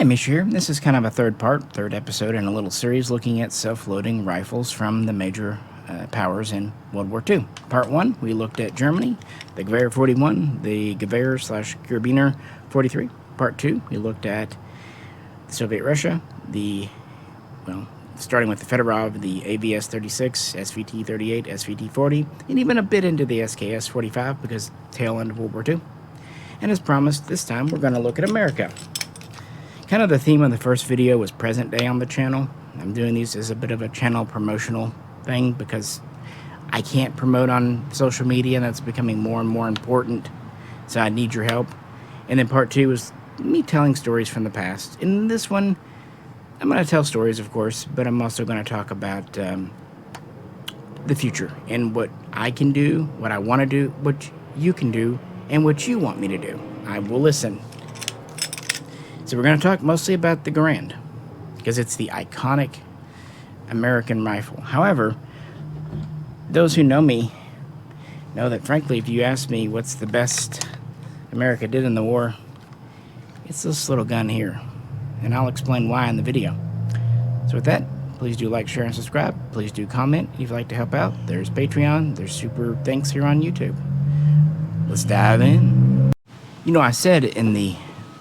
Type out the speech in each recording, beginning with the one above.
Hi, Misha here. This is kind of a third episode in a little series looking at self-loading rifles from the major powers in World War II. Part 1, we looked at Germany, the Gewehr 41, the Gewehr/Karabiner 43. Part 2, we looked at Soviet Russia, starting with the Fedorov, the AVS 36, SVT 38, SVT 40, and even a bit into the SKS 45 because tail end of World War II. And as promised, this time we're going to look at America. Kind of the theme of the first video was present day on the channel. I'm doing these as a bit of a channel promotional thing because I can't promote on social media, and that's becoming more and more important, so I need your help. And then part 2 is me telling stories from the past. In this one, I'm going to tell stories, of course, but I'm also going to talk about the future and what I can do, what I want to do, what you can do, and what you want me to do. I will listen. So we're going to talk mostly about the Garand, because it's the iconic American rifle. However, those who know me know that, frankly, if you ask me what's the best America did in the war, it's this little gun here. And I'll explain why in the video. So with that, please do like, share, and subscribe. Please do comment if you'd like to help out. There's Patreon. There's super thanks here on YouTube. Let's dive in. You know, I said in the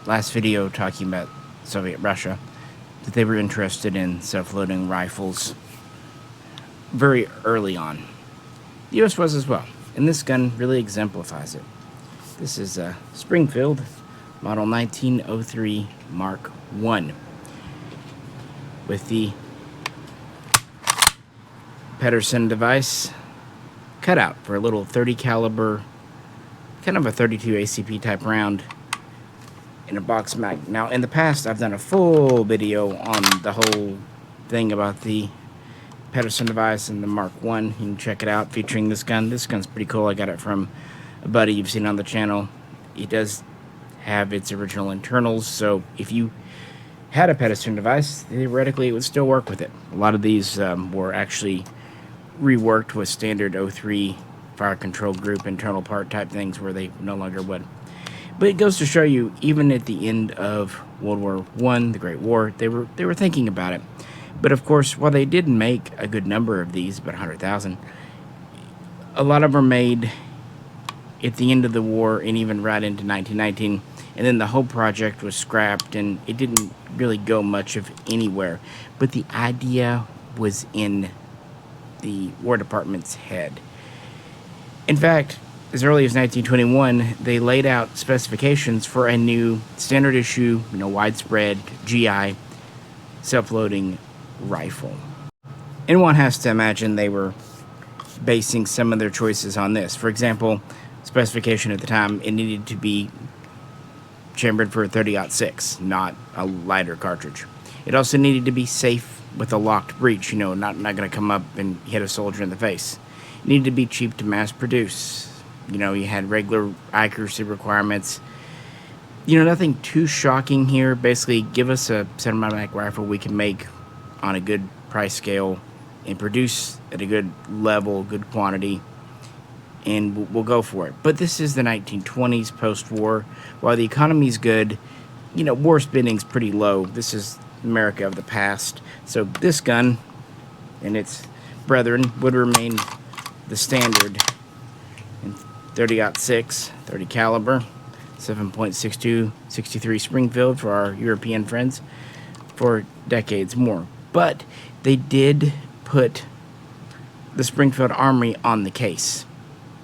last video talking about Soviet Russia that they were interested in self-loading rifles very early on. The US was as well, and this gun really exemplifies it. This is a Springfield model 1903 Mark I with the Pedersen device cut out for a little 30 caliber, kind of a 32 ACP type round in a box mag. Now, in the past, I've done a full video on the whole thing about the Pedersen device and the Mark I. You can check it out, featuring this gun. This gun's pretty cool. I got it from a buddy you've seen on the channel. It does have its original internals, so if you had a Pedersen device, theoretically it would still work with it. A lot of these were actually reworked with standard 03 fire control group internal part type things where they no longer would. But it goes to show you, even at the end of World War I, the Great War, they were thinking about it. But of course, while they did make a good number of these, about 100,000, a lot of them were made at the end of the war and even right into 1919. And then the whole project was scrapped, and it didn't really go much of anywhere. But the idea was in the War Department's head. In fact, as early as 1921, they laid out specifications for a new standard issue, widespread GI self-loading rifle. And one has to imagine they were basing some of their choices on this. For example, specification at the time, it needed to be chambered for a 30-06, not a lighter cartridge. It also needed to be safe with a locked breech, not going to come up and hit a soldier in the face. It needed to be cheap to mass produce. You had regular accuracy requirements. Nothing too shocking here. Basically, give us a semi-automatic rifle we can make on a good price scale and produce at a good level, good quantity, and we'll go for it. But this is the 1920s, post-war. While the economy's good, war spending's pretty low. This is America of the past. So this gun and its brethren would remain the standard in 30-06, 30 caliber, 7.62, 63 Springfield for our European friends for decades more. But they did put the Springfield Armory on the case,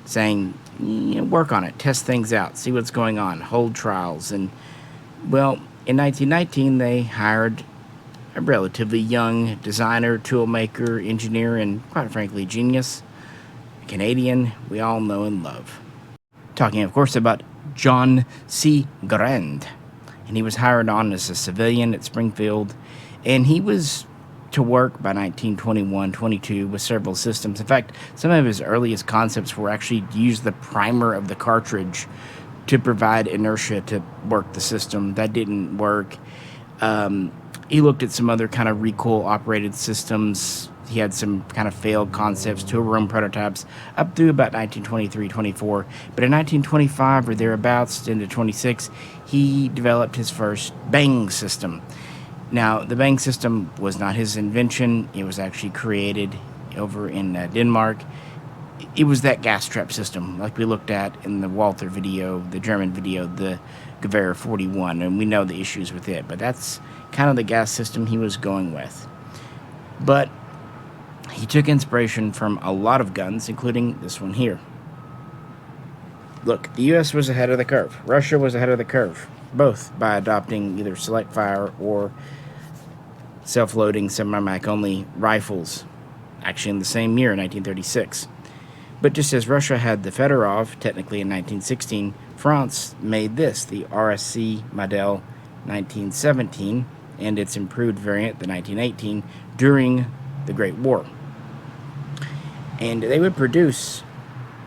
saying, work on it, test things out, see what's going on, hold trials. And, well, in 1919, they hired a relatively young designer, toolmaker, engineer, and, quite frankly, genius, a Canadian we all know and love. Talking, of course, about John C. Garand. And he was hired on as a civilian at Springfield, and he was to work by 1921-22 with several systems. In fact, some of his earliest concepts were actually to use the primer of the cartridge to provide inertia to work the system. That didn't work. He looked at some other kind of recoil-operated systems, he had some kind of failed concepts, two-room prototypes, up through about 1923-24. But in 1925 or thereabouts, into 26, he developed his first bang system. Now, the bang system was not his invention. It was actually created over in Denmark. It was that gas trap system, like we looked at in the Walther video, the German video, the Gewehr 41, and we know the issues with it. But that's kind of the gas system he was going with. But he took inspiration from a lot of guns, including this one here. Look, the U.S. was ahead of the curve. Russia was ahead of the curve, both by adopting either select fire or self-loading semi-mag only rifles, actually in the same year, 1936. But just as Russia had the Fedorov, technically in 1916, France made this, the RSC Model 1917, and its improved variant, the 1918, during the Great War. And they would produce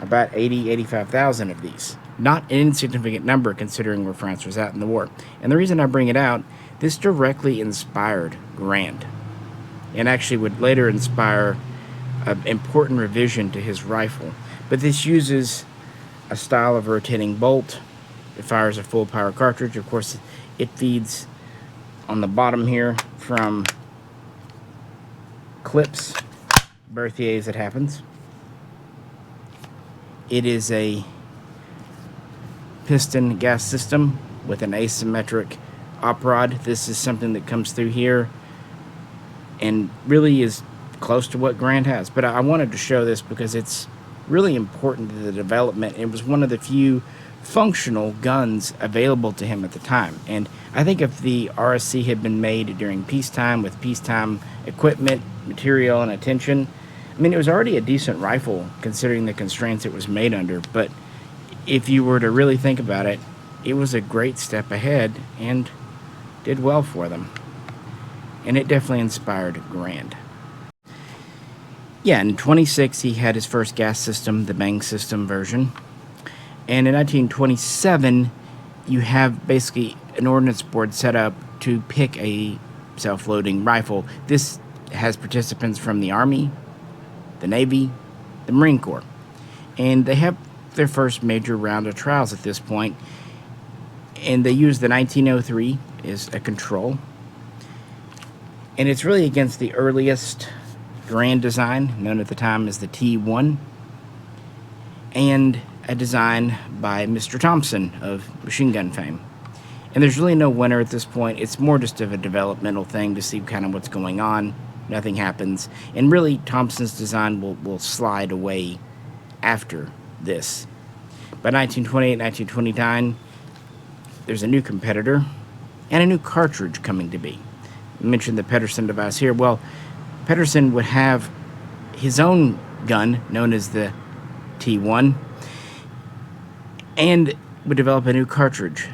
about 85,000 of these. Not an insignificant number considering where France was at in the war. And the reason I bring it out, this directly inspired Garand, and actually would later inspire an important revision to his rifle. But this uses a style of rotating bolt. It fires a full power cartridge. Of course, it feeds on the bottom here from clips, Berthier as it happens. It is a piston gas system with an asymmetric op rod. This is something that comes through here and really is close to what Garand has. But I wanted to show this because it's really important to the development. It was one of the few functional guns available to him at the time. And I think if the RSC had been made during peacetime with peacetime equipment, material, and attention, I mean, it was already a decent rifle considering the constraints it was made under. But if you were to really think about it, it was a great step ahead and did well for them. And it definitely inspired Garand. Yeah, in 26 he had his first gas system, the bang system version. And in 1927, you have basically an ordnance board set up to pick a self-loading rifle. This has participants from the Army, the Navy, the Marine Corps. And they have their first major round of trials at this point. And they use the 1903 as a control. And it's really against the earliest Garand design, known at the time as the T1, and a design by Mr. Thompson of machine gun fame. And there's really no winner at this point. It's more just of a developmental thing to see kind of what's going on. Nothing happens. And really, Thompson's design will slide away after this. By 1928, 1929, there's a new competitor and a new cartridge coming to be. I mentioned the Pedersen device here. Well, Pedersen would have his own gun, known as the T1, and would develop a new cartridge,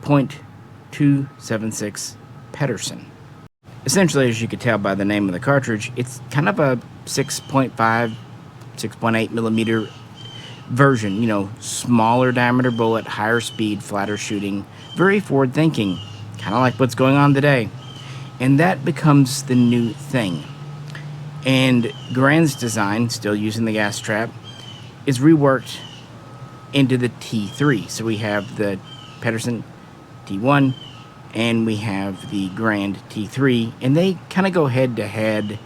.276 Pedersen. Essentially, as you could tell by the name of the cartridge, it's kind of a 6.5, 6.8 millimeter version, you know, smaller diameter bullet, higher speed, flatter shooting, very forward thinking, kind of like what's going on today. And that becomes the new thing. And Garand's design, still using the gas trap, is reworked into the T3. So we have the Pedersen T1 and we have the Garand T3, and they kind of go head to head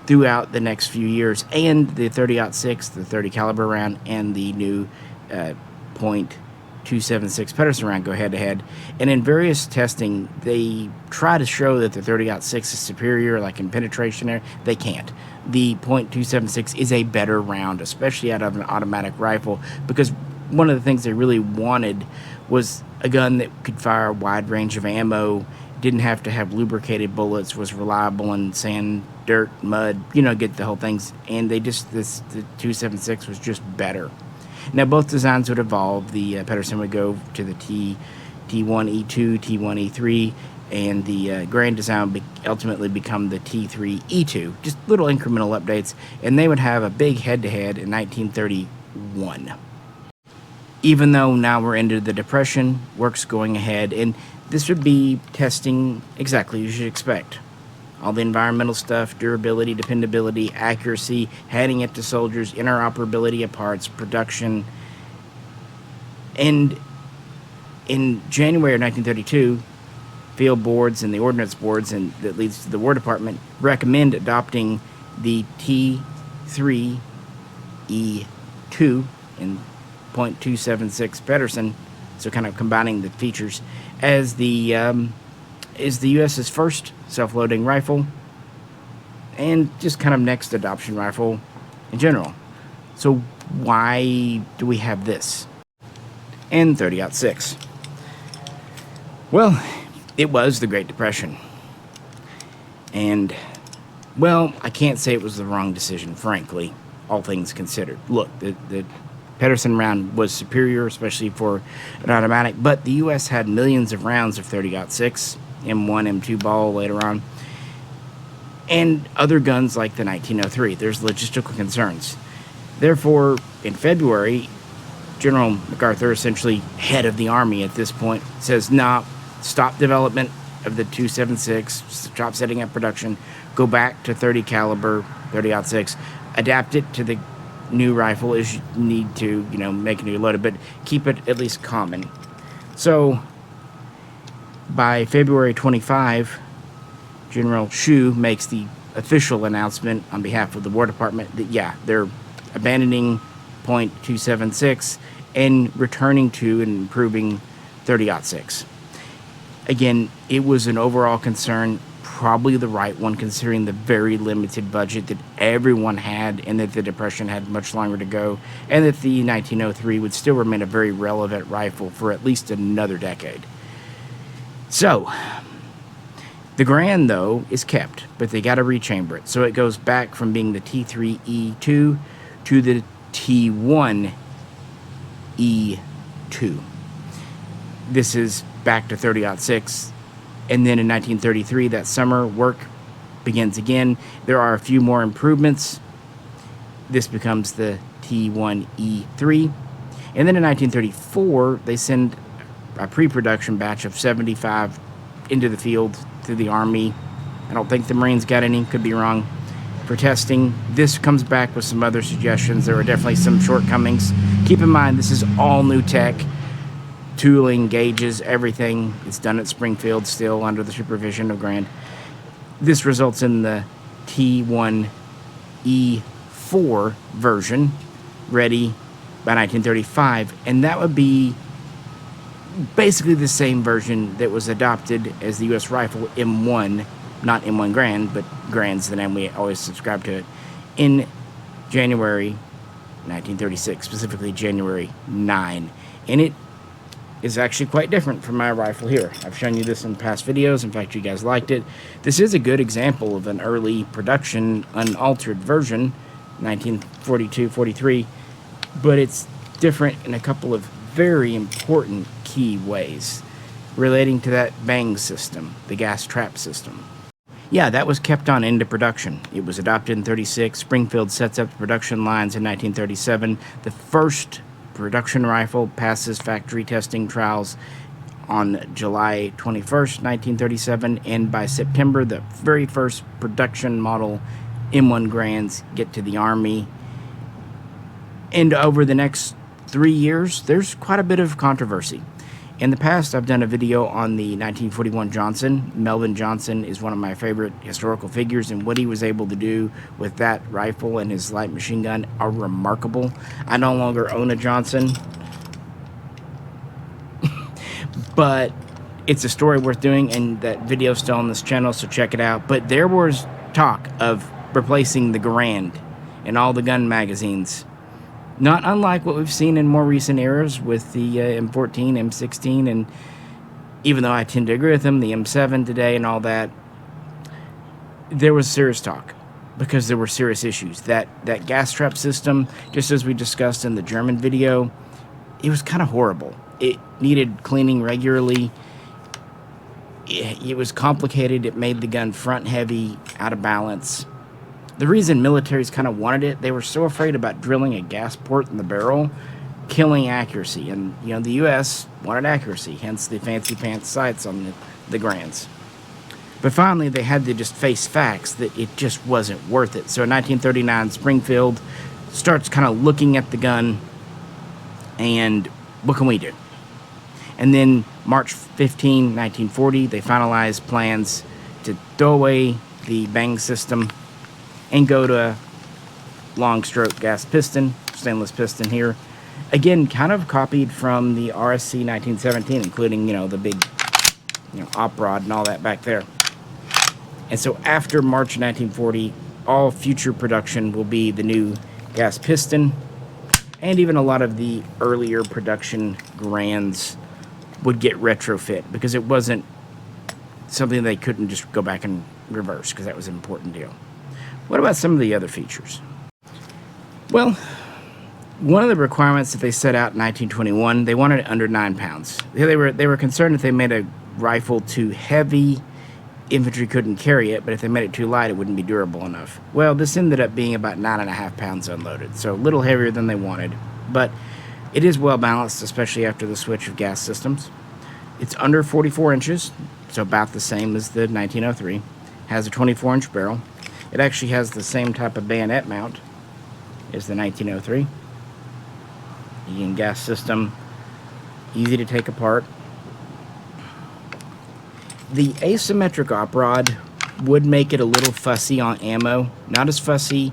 throughout the next few years. And the 30-06, the 30 caliber round, and the new .276 Pedersen round go head to head. And in various testing, they try to show that the 30-06 is superior, like in penetration there. They can't. The .276 is a better round, especially out of an automatic rifle, because one of the things they really wanted was a gun that could fire a wide range of ammo, didn't have to have lubricated bullets, was reliable in sand, dirt, mud, you know, get the whole things. And the 276 was just better. Now, both designs would evolve. The Pedersen would go to the T1E2, T1E3, and the Garand design would ultimately become the T3E2. Just little incremental updates, and they would have a big head-to-head in 1931. Even though now we're into the Depression, work's going ahead, and this would be testing exactly as you'd expect. all the environmental stuff, durability, dependability, accuracy, handing it to soldiers, interoperability of parts, production. And in January of 1932, field boards and the ordnance boards, and that leads to the War Department, recommend adopting the T3E2 in .276 Pedersen, so kind of combining the features, as the U.S.'s first self-loading rifle and just kind of next adoption rifle in general. So why do we have this? And 30-06. Well, it was the Great Depression. And, well, I can't say it was the wrong decision, frankly, all things considered. Look, the Pedersen round was superior, especially for an automatic, but the U.S. had millions of rounds of 30-06, M1, M2 ball later on, and other guns like the 1903. There's logistical concerns. Therefore, in February, General MacArthur, essentially head of the Army at this point, says, nah, stop development of the .276, stop setting up production, go back to 30 caliber, 30-06, adapt it to the new rifle as you need to, make a new loaded, but keep it at least common. So, by February 25, General Shue makes the official announcement on behalf of the War Department that, yeah, they're abandoning .276 and returning to and improving 30-06. Again, it was an overall concern, probably the right one considering the very limited budget that everyone had, and that the Depression had much longer to go, and that the 1903 would still remain a very relevant rifle for at least another decade. So, the Garand, though, is kept, but they got to rechamber it. So it goes back from being the T3E2 to the T1E2. This is back to 30-06. And then in 1933, that summer, work begins again. There are a few more improvements. This becomes the T1E3. And then in 1934, they send a pre-production batch of 75 into the field to the Army. I don't think the Marines got any, could be wrong, for testing. This comes back with some other suggestions. There are definitely some shortcomings. Keep in mind, this is all new tech. Tooling, gauges, everything. It's done at Springfield still under the supervision of Garand. This results in the T1E4 version, ready by 1935, and that would be basically the same version that was adopted as the U.S. rifle M1, not M1 Garand, but Garand's the name we always subscribe to it, in January 1936, specifically January 9. And it is actually quite different from my rifle here. I've shown you this in past videos. In fact, you guys liked it. This is a good example of an early production, unaltered version, 1942-43, but it's different in a couple of very important key ways relating to that bang system, the gas trap system. Yeah, that was kept on into production. It was adopted in 36. Springfield sets up the production lines in 1937. The first production rifle passes factory testing trials on July 21st, 1937, and by September, the very first production model M1 Garands get to the Army. And over the next 3 years, there's quite a bit of controversy. In the past, I've done a video on the 1941 Johnson. Melvin Johnson is one of my favorite historical figures, and what he was able to do with that rifle and his light machine gun are remarkable. I no longer own a Johnson, but it's a story worth doing, and that video's still on this channel, so check it out. But there was talk of replacing the Garand in all the gun magazines. Not unlike what we've seen in more recent eras with the M14, M16, and even though I tend to agree with them, the M7 today and all that, there was serious talk because there were serious issues. That gas trap system, just as we discussed in the German video, it was kind of horrible. It needed cleaning regularly. It was complicated. It made the gun front heavy, out of balance. The reason militaries kind of wanted it, they were so afraid about drilling a gas port in the barrel, killing accuracy. And, the U.S. wanted accuracy, hence the fancy pants sights on the Garands. But finally, they had to just face facts that it just wasn't worth it. So in 1939, Springfield starts kind of looking at the gun, and what can we do? And then March 15, 1940, they finalized plans to throw away the bang system and go to a long stroke gas piston, stainless piston here. Again, kind of copied from the RSC 1917, including, the big, op rod and all that back there. And so after March 1940, all future production will be the new gas piston, and even a lot of the earlier production Grands would get retrofit because it wasn't something they couldn't just go back and reverse, because that was an important deal. What about some of the other features? Well, one of the requirements that they set out in 1921, they wanted it under 9 pounds. They were concerned if they made a rifle too heavy, infantry couldn't carry it, but if they made it too light, it wouldn't be durable enough. Well, this ended up being about 9.5 pounds unloaded, so a little heavier than they wanted, but it is well balanced, especially after the switch of gas systems. It's under 44 inches, so about the same as the 1903. Has a 24-inch barrel. It actually has the same type of bayonet mount as the 1903. Again, gas system, easy to take apart. The asymmetric op rod would make it a little fussy on ammo. Not as fussy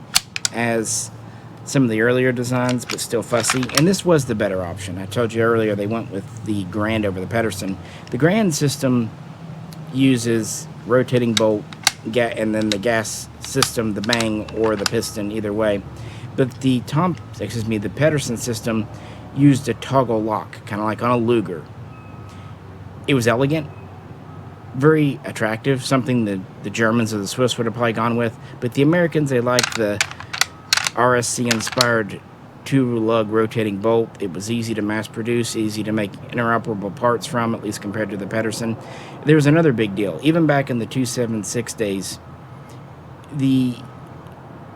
as some of the earlier designs, but still fussy. And this was the better option. I told you earlier they went with the Garand over the Pedersen. The Garand system uses rotating bolt, and then the gas system, the bang or the piston, either way. But the Pedersen system used a toggle lock, kind of like on a Luger. It was elegant, very attractive, something that the Germans or the Swiss would have probably gone with. But the Americans, they liked the RSC-inspired two-lug rotating bolt. It was easy to mass produce, easy to make interoperable parts from, at least compared to the Pedersen. There was another big deal. Even back in the 276 days, the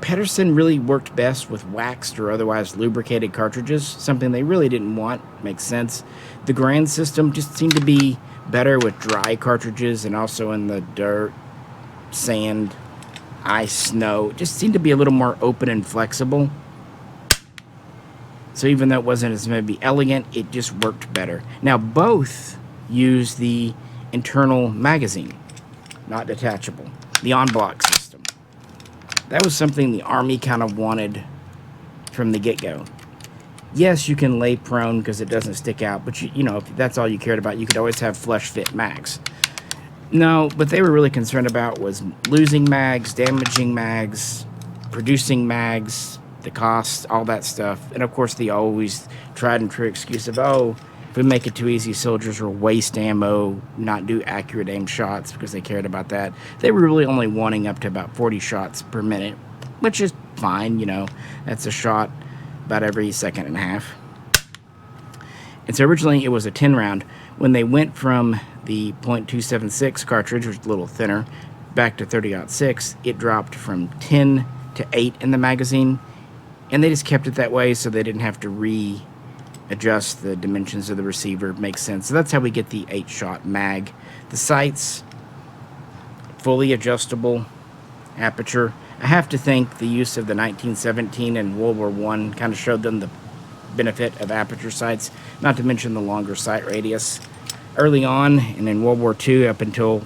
Pedersen really worked best with waxed or otherwise lubricated cartridges, something they really didn't want. Makes sense. The Garand system just seemed to be better with dry cartridges, and also in the dirt, sand, ice, snow. It just seemed to be a little more open and flexible. So even though it wasn't as maybe elegant, it just worked better. Now both use the internal magazine, not detachable, the on-block system. That was something the Army kind of wanted from the get-go. Yes, you can lay prone because it doesn't stick out, but if that's all you cared about, you could always have flush fit mags. No, what they were really concerned about was losing mags, damaging mags, producing mags, the cost, all that stuff. And of course, the always tried and true excuse of, if we make it too easy, soldiers will waste ammo, not do accurate aim shots, because they cared about that. They were really only wanting up to about 40 shots per minute, which is fine, that's a shot about every second and a half. And so originally it was a 10 round. When they went from the .276 cartridge, which was a little thinner, back to 30-06, it dropped from 10 to 8 in the magazine, and they just kept it that way so they didn't have to readjust the dimensions of the receiver. Makes sense. So that's how we get the 8-shot mag. The sights, fully adjustable aperture. I have to think the use of the 1917 and World War I kind of showed them the benefit of aperture sights, not to mention the longer sight radius. Early on, and in World War II up until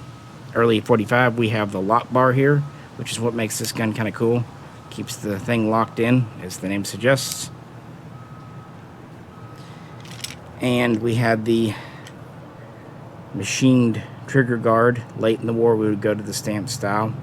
early 45, we have the lock bar here, which is what makes this gun kind of cool. Keeps the thing locked in, as the name suggests. And we had the machined trigger guard. Late in the war, we would go to the stamp style.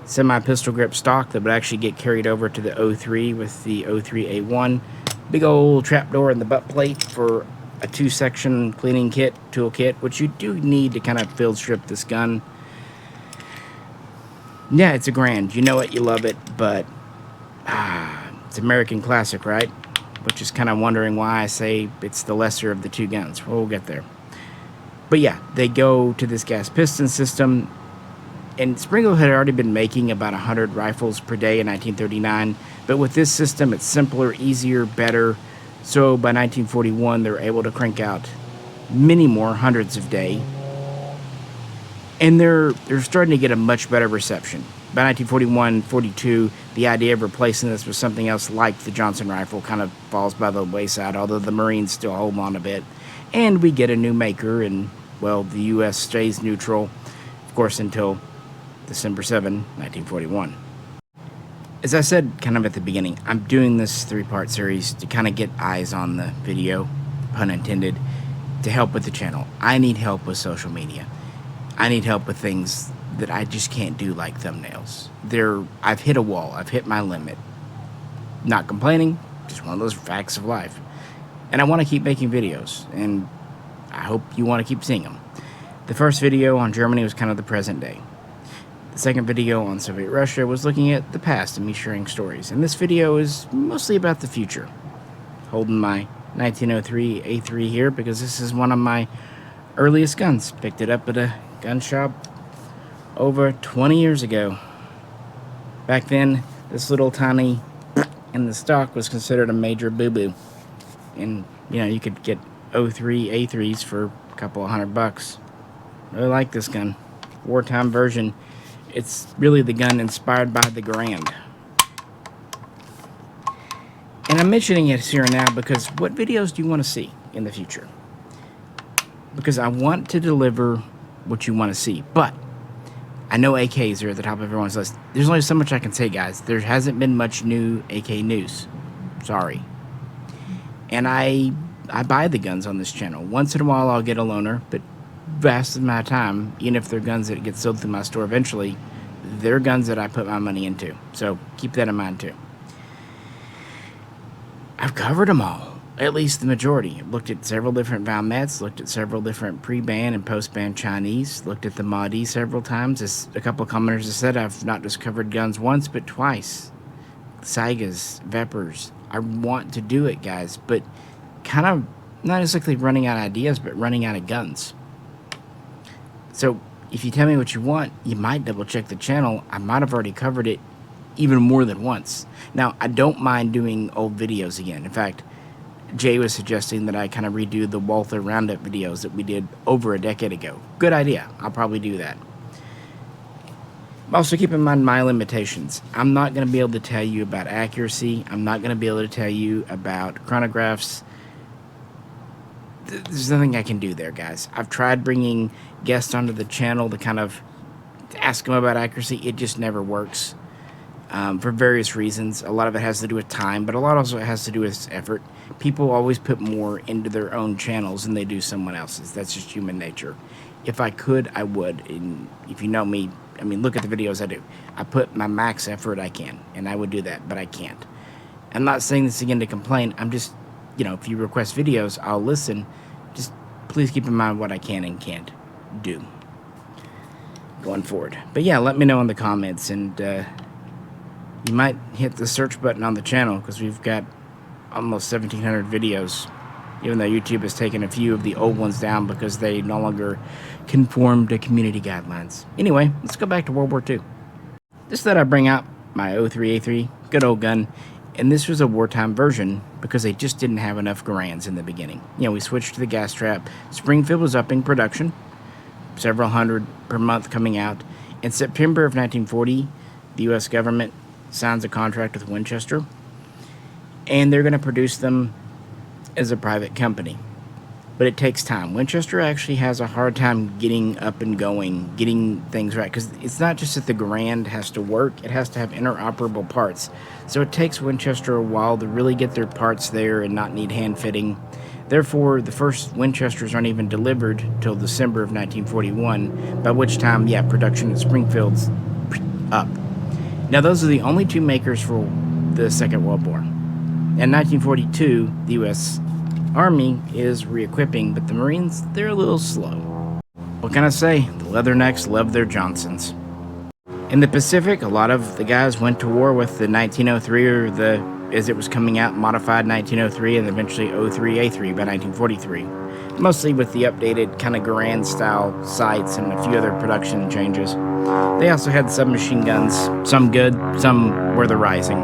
Semi-pistol grip stock that would actually get carried over to the 03 with the 03A1. Big old trapdoor in the butt plate for a 2-section cleaning kit, tool kit, which you do need to kind of field strip this gun. Yeah, it's a Garand. You know it, you love it, but it's American classic, right? Which is kind of wondering why I say it's the lesser of the two guns. Well, we'll get there. But yeah, they go to this gas piston system. And Springfield had already been making about 100 rifles per day in 1939. But with this system, it's simpler, easier, better. So by 1941, they were able to crank out many more hundreds a day. And they're starting to get a much better reception. By 1941, 42, the idea of replacing this with something else like the Johnson rifle kind of falls by the wayside, although the Marines still hold on a bit. And we get a new maker, and, well, the U.S. stays neutral, of course, until December 7, 1941. As I said kind of at the beginning, I'm doing this 3-part series to kind of get eyes on the video, pun intended, to help with the channel. I need help with social media. I need help with things that I just can't do, like thumbnails. I've hit a wall. I've hit my limit. Not complaining, just one of those facts of life. And I want to keep making videos, and I hope you want to keep seeing them. The first video on Germany was kind of the present day. The second video on Soviet Russia was looking at the past and me sharing stories. And this video is mostly about the future. Holding my 1903 A3 here because this is one of my earliest guns. Picked it up at a gun shop over 20 years ago. Back then, this little tiny in the stock was considered a major boo-boo. And, you know, you could get 03 A3s for a couple of $100. Really like this gun. Wartime version. It's really the gun inspired by the Garand. And I'm mentioning it here and now because what videos do you want to see in the future? Because I want to deliver what you want to see. But I know AKs are at the top of everyone's list. There's only so much I can say, guys. There hasn't been much new AK news. Sorry. And I buy the guns on this channel. Once in a while I'll get a loaner, but vast amount of time, even if they're guns that get sold through my store eventually, they're guns that I put my money into. So keep that in mind too. I've covered them all, at least the majority. I've looked at several different Valmets, looked at several different pre-ban and post-ban Chinese, looked at the Mahdi several times. As a couple of commenters have said, I've not just covered guns once, but twice. Saigas, Vepers. I want to do it, guys, but kind of not exactly running out of ideas, but running out of guns. So if you tell me what you want, you might double check the channel. I might have already covered it even more than once. Now, I don't mind doing old videos again. In fact, Jay was suggesting that I kind of redo the Walther Roundup videos that we did over a decade ago. Good idea. I'll probably do that. Also, keep in mind my limitations. I'm not going to be able to tell you about accuracy. I'm not going to be able to tell you about chronographs. There's nothing I can do there, guys. I've tried bringing guests onto the channel to kind of ask them about accuracy. It just never works for various reasons. A lot of it has to do with time, but a lot also has to do with effort. People always put more into their own channels than they do someone else's. That's just human nature. If I could, I would. And if you know me, I mean, look at the videos I do. I put my max effort I can, and I would do that, but I can't. I'm not saying this again to complain. I'm just, you know, if you request videos, I'll listen. Just please keep in mind what I can and can't do going forward. But yeah, let me know in the comments, and you might hit the search button on the channel because we've got almost 1,700 videos, even though YouTube has taken a few of the old ones down because they no longer conform to community guidelines. Anyway, let's go back to World War II. Just thought I'd bring out my 03A3, good old gun, and this was a wartime version because they just didn't have enough Garands in the beginning. You know, we switched to the gas trap. Springfield was upping production, several hundred per month coming out. In September of 1940, the U.S. government signs a contract with Winchester, and they're going to produce them as a private company. But it takes time. Winchester actually has a hard time getting up and going, getting things right, because it's not just that the Garand has to work, it has to have interoperable parts. So it takes Winchester a while to really get their parts there and not need hand fitting. Therefore, the first Winchesters aren't even delivered till December of 1941, by which time, yeah, production at Springfield's up. Now, those are the only two makers for the Second World War. In 1942, the U.S. Army is re-equipping, but the Marines, they're a little slow. What can I say? The Leathernecks love their Johnsons. In the Pacific, a lot of the guys went to war with the 1903, or the, as it was coming out, modified 1903, and eventually 03A3 by 1943. Mostly with the updated kind of Garand-style sights and a few other production changes. They also had submachine guns, some good, some were the rising.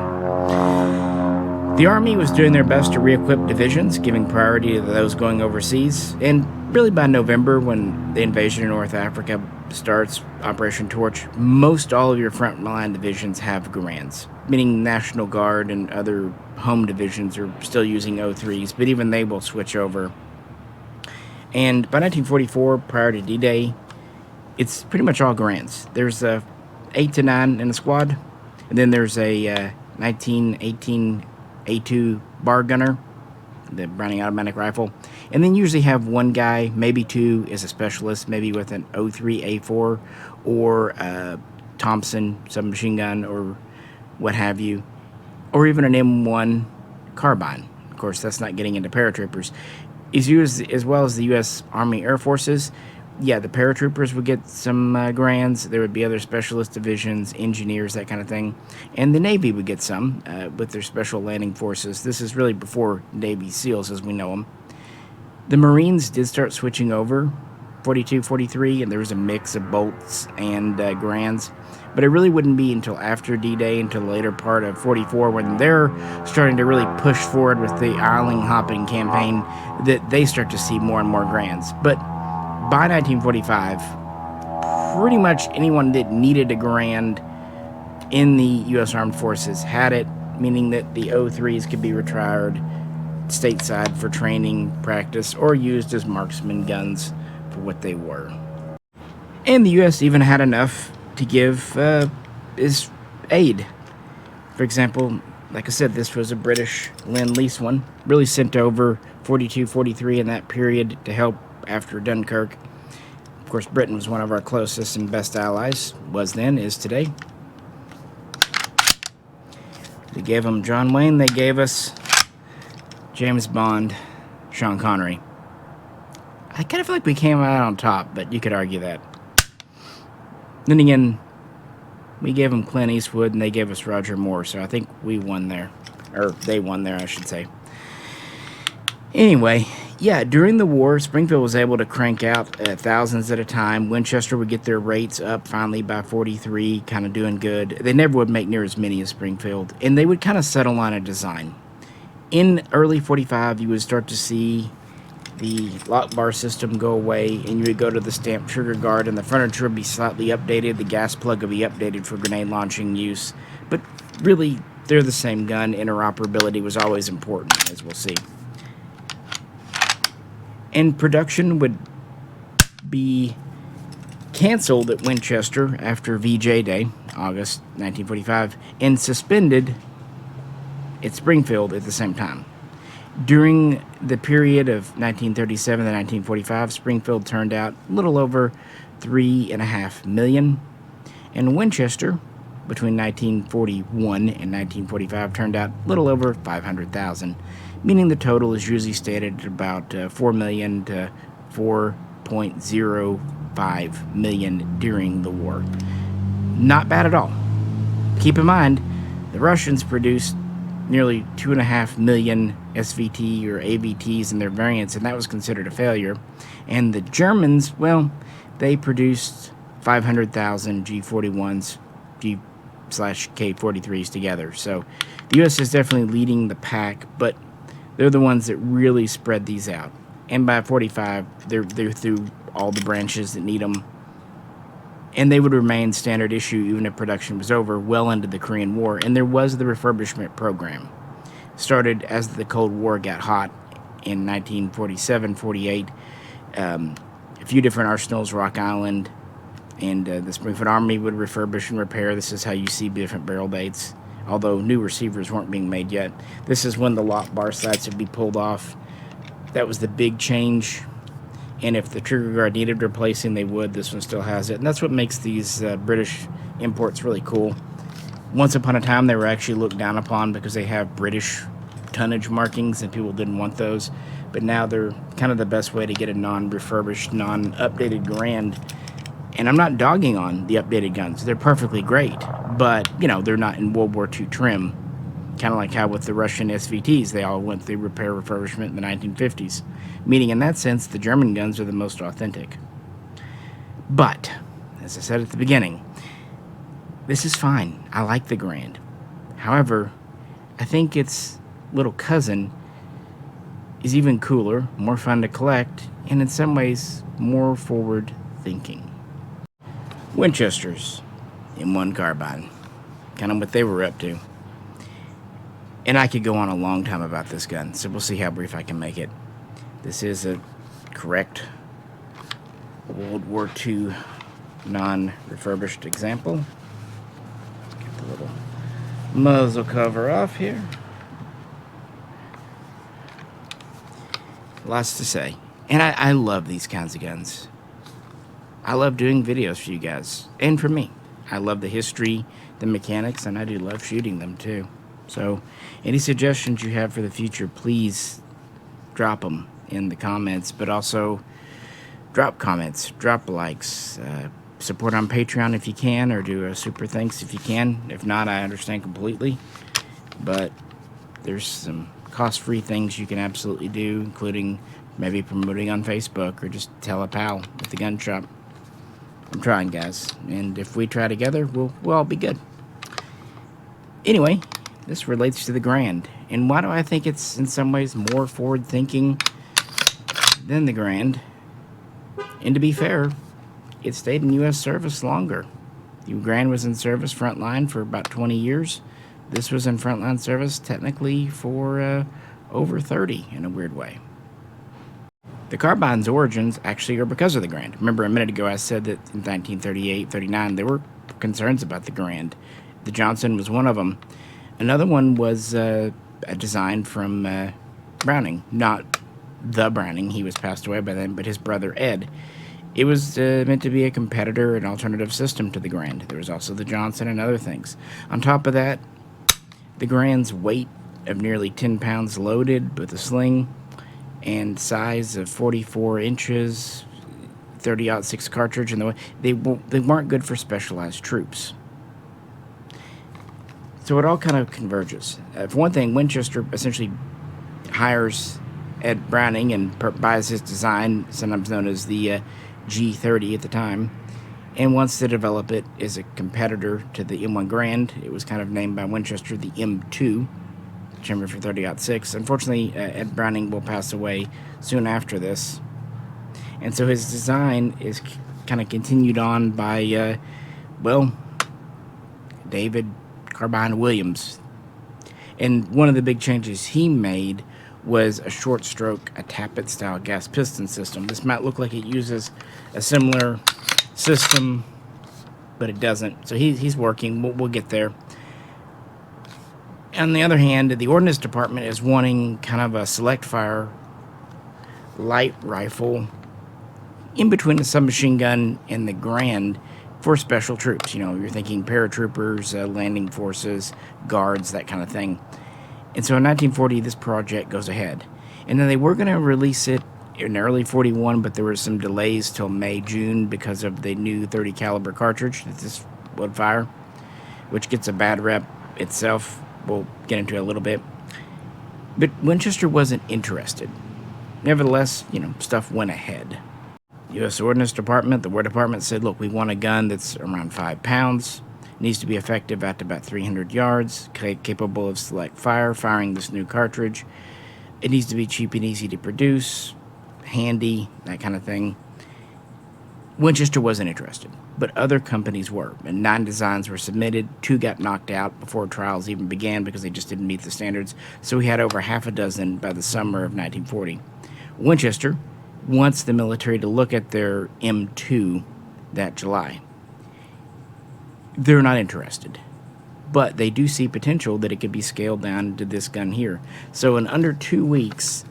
The Army was doing their best to re-equip divisions, giving priority to those going overseas, and really by November, when the invasion of North Africa starts, Operation Torch, most all of your frontline divisions have Garands, meaning National Guard and other home divisions are still using O3s, but even they will switch over. And by 1944, prior to D-Day, it's pretty much all Garands. There's 8 to 9 in a squad, and then there's a 1918 A2 bar gunner, the Browning automatic rifle, and then usually have one guy, maybe two, as a specialist, maybe with an O3 A4 or a Thompson submachine gun or what have you, or even an M1 Carbine. Of course, that's not getting into paratroopers. Is used as well as the U.S. Army Air Forces. Yeah, the paratroopers would get some Garands. There would be other specialist divisions, engineers, that kind of thing. And the Navy would get some with their special landing forces. This is really before Navy SEALs as we know them. The Marines did start switching over, 42, 43, and there was a mix of bolts and Garands. But it really wouldn't be until after D-Day, until the later part of 44, when they're starting to really push forward with the island-hopping campaign, that they start to see more and more Garands. But by 1945, pretty much anyone that needed a Garand in the U.S. Armed Forces had it, meaning that the O3s could be retired stateside for training, practice, or used as marksman guns for what they were. And the U.S. even had enough to give as aid. For example, like I said, this was a British Lend-Lease one, really sent over 42, 43 in that period to help after Dunkirk. Of course, Britain was one of our closest and best allies, was then, is today. They gave them John Wayne, they gave us James Bond, Sean Connery. I kind of feel like we came out on top, but you could argue that. Then again, we gave them Clint Eastwood and they gave us Roger Moore, so I think we won there. Or they won there, I should say. Anyway, yeah, during the war, Springfield was able to crank out thousands at a time. Winchester would get their rates up finally by 43, kind of doing good. They never would make near as many as Springfield, and they would kind of settle on a design. In early 45, you would start to see the lock bar system go away, and you would go to the stamped trigger guard, and the furniture would be slightly updated. The gas plug would be updated for grenade launching use. But really, they're the same gun. Interoperability was always important, as we'll see. And production would be canceled at Winchester after VJ Day, August 1945, and suspended at Springfield at the same time. During the period of 1937 to 1945, Springfield turned out a little over 3.5 million, and Winchester, between 1941 and 1945, turned out a little over 500,000, meaning the total is usually stated at about 4 million to 4.05 million during the war. Not bad at all. Keep in mind, the Russians produced nearly 2.5 million SVT or AVTs in their variants, and that was considered a failure. And the Germans, well, they produced 500,000 G41s, G/K43s together. So the U.S. is definitely leading the pack, but they're the ones that really spread these out. And by 45, they're through all the branches that need them. And they would remain standard issue even if production was over well into the Korean War. And there was the refurbishment program. Started as the Cold War got hot in 1947, 48. A few different arsenals, Rock Island, and the Springfield Army would refurbish and repair. This is how you see different barrel dates. Although new receivers weren't being made yet. This is when the lock bar sights would be pulled off. That was the big change. And if the trigger guard needed replacing, they would. This one still has it. And that's what makes these British imports really cool. Once upon a time, they were actually looked down upon because they have British tonnage markings, and people didn't want those. But now they're kind of the best way to get a non-refurbished, non-updated Garand. And I'm not dogging on the updated guns. They're perfectly great. But, you know, they're not in World War II trim. Kind of like how with the Russian SVTs, they all went through repair refurbishment in the 1950s. Meaning, in that sense, the German guns are the most authentic. But, as I said at the beginning, this is fine. I like the Garand. However, I think its little cousin is even cooler, more fun to collect, and in some ways, more forward-thinking. Winchester's M1 Carbine. Kind of what they were up to. And I could go on a long time about this gun, so we'll see how brief I can make it. This is a correct World War II non-refurbished example. Get the little muzzle cover off here. Lots to say. And I love these kinds of guns. I love doing videos for you guys, and for me. I love the history, the mechanics, and I do love shooting them too. So, any suggestions you have for the future, please drop them in the comments, but also drop comments, drop likes, support on Patreon if you can, or do a super thanks if you can. If not, I understand completely, but there's some cost-free things you can absolutely do, including maybe promoting on Facebook, or just tell a pal at the gun shop. I'm trying, guys, and if we try together, we'll all be good. Anyway, this relates to the Garand, and why do I think it's in some ways more forward-thinking than the Garand? And to be fair, it stayed in U.S. service longer. The Garand was in service frontline for about 20 years. This was in frontline service technically for over 30 in a weird way. The Carbine's origins actually are because of the Garand. Remember a minute ago I said that in 1938-39 there were concerns about the Garand. The Johnson was one of them. Another one was a design from Browning. Not the Browning, he was passed away by then, but his brother Ed. It was meant to be a competitor, an alternative system to the Garand. There was also the Johnson and other things. On top of that, the Garand's weight of nearly 10 pounds loaded with a sling and size of 44 inches, 30-06 cartridge, and they weren't good for specialized troops. So it all kind of converges. For one thing, Winchester essentially hires Ed Browning and buys his design, sometimes known as the G30 at the time, and wants to develop it as a competitor to the M1 Garand. It was kind of named by Winchester the M2, chamber for 30-06. Unfortunately, Ed Browning will pass away soon after this. And so his design is kind of continued on by, David Carbine Williams. And one of the big changes he made was a short stroke, a tappet style gas piston system. This might look like it uses a similar system, but it doesn't. So he's working. We'll get there. On the other hand, the Ordnance Department is wanting kind of a select fire light rifle in between the submachine gun and the Garand for special troops. You know, you're thinking paratroopers, landing forces, guards, that kind of thing. And so in 1940, this project goes ahead. And then they were going to release it in early 41, but there were some delays till May, June because of the new 30 caliber cartridge that this would fire, which gets a bad rep itself. We'll get into it a little bit. But Winchester wasn't interested. Nevertheless, stuff went ahead. U.S. Ordnance Department, the War Department said, look, we want a gun that's around 5 pounds, needs to be effective at about 300 yards, capable of select fire, firing this new cartridge. It needs to be cheap and easy to produce, handy, that kind of thing. Winchester wasn't interested, but other companies were, and 9 designs were submitted. 2 got knocked out before trials even began because they just didn't meet the standards, so we had over half a dozen by the summer of 1940. Winchester wants the military to look at their M2 that July. They're not interested, but they do see potential that it could be scaled down to this gun here. So in under 2 weeks,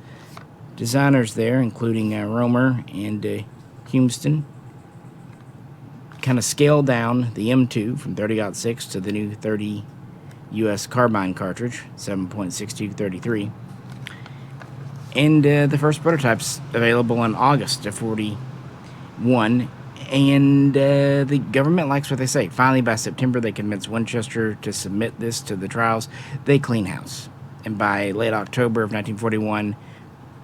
designers there, including Romer and Houston, kind of scaled down the M2 from 30-06 to the new 30 U.S. Carbine cartridge, 7.6233. And the first prototype's available in August of 41. And the government likes what they say. Finally, by September, they convinced Winchester to submit this to the trials. They clean house. And by late October of 1941,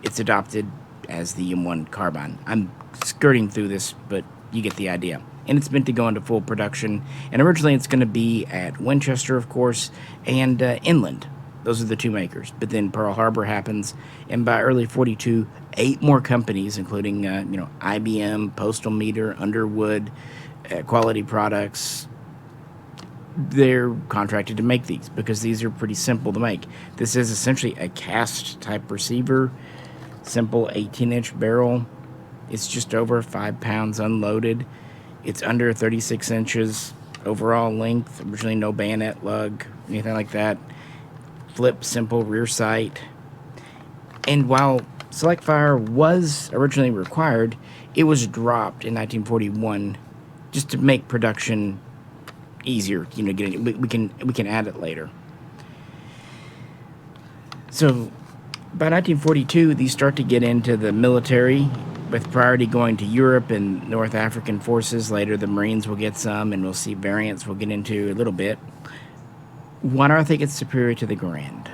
it's adopted as the M1 Carbine. I'm skirting through this, but you get the idea. And it's meant to go into full production. And originally, it's going to be at Winchester, of course, and inland. Those are the two makers. But then Pearl Harbor happens, and by early 42, 8 more companies, including IBM, Postal Meter, Underwood, Quality Products, they're contracted to make these because these are pretty simple to make. This is essentially a cast type receiver, simple 18-inch barrel. It's just over 5 pounds unloaded. It's under 36 inches overall length. Originally no bayonet lug, anything like that. Flip, simple rear sight. And while select fire was originally required, it was dropped in 1941 just to make production easier. We can add it later. So by 1942, these start to get into the military, with priority going to Europe and North African forces. Later, the Marines will get some, and we'll see variants we'll get into a little bit. Why do I think it's superior to the Garand?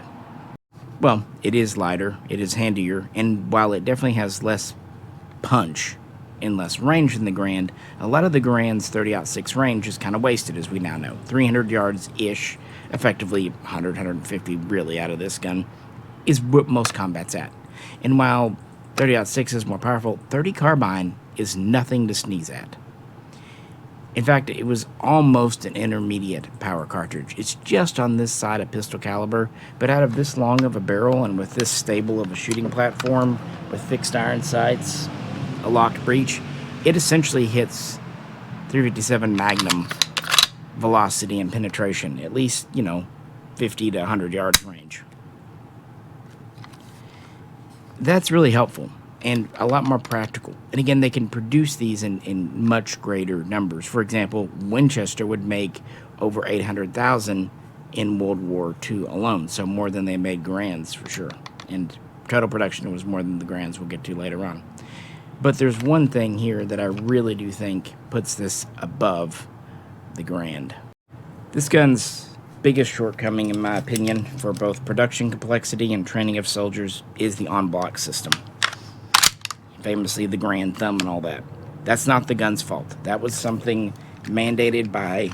Well, it is lighter, it is handier, and while it definitely has less punch and less range than the Garand, a lot of the Garand's 30-06 range is kind of wasted, as we now know. 300 yards-ish, effectively 100, 150 really out of this gun, is what most combat's at. And while 30-06 is more powerful, 30 Carbine is nothing to sneeze at. In fact, it was almost an intermediate power cartridge. It's just on this side of pistol caliber, but out of this long of a barrel and with this stable of a shooting platform with fixed iron sights, a locked breech, it essentially hits 357 Magnum velocity and penetration, at least, 50 to 100 yards range. That's really helpful and a lot more practical. And again, they can produce these in much greater numbers. For example, Winchester would make over 800,000 in World War II alone, so more than they made Garands for sure. And total production was more than the Garands we'll get to later on. But there's one thing here that I really do think puts this above the Garand. This gun's biggest shortcoming, in my opinion, for both production complexity and training of soldiers is the on-block system. Famously, the Grand Thumb and all that. That's not the gun's fault. That was something mandated by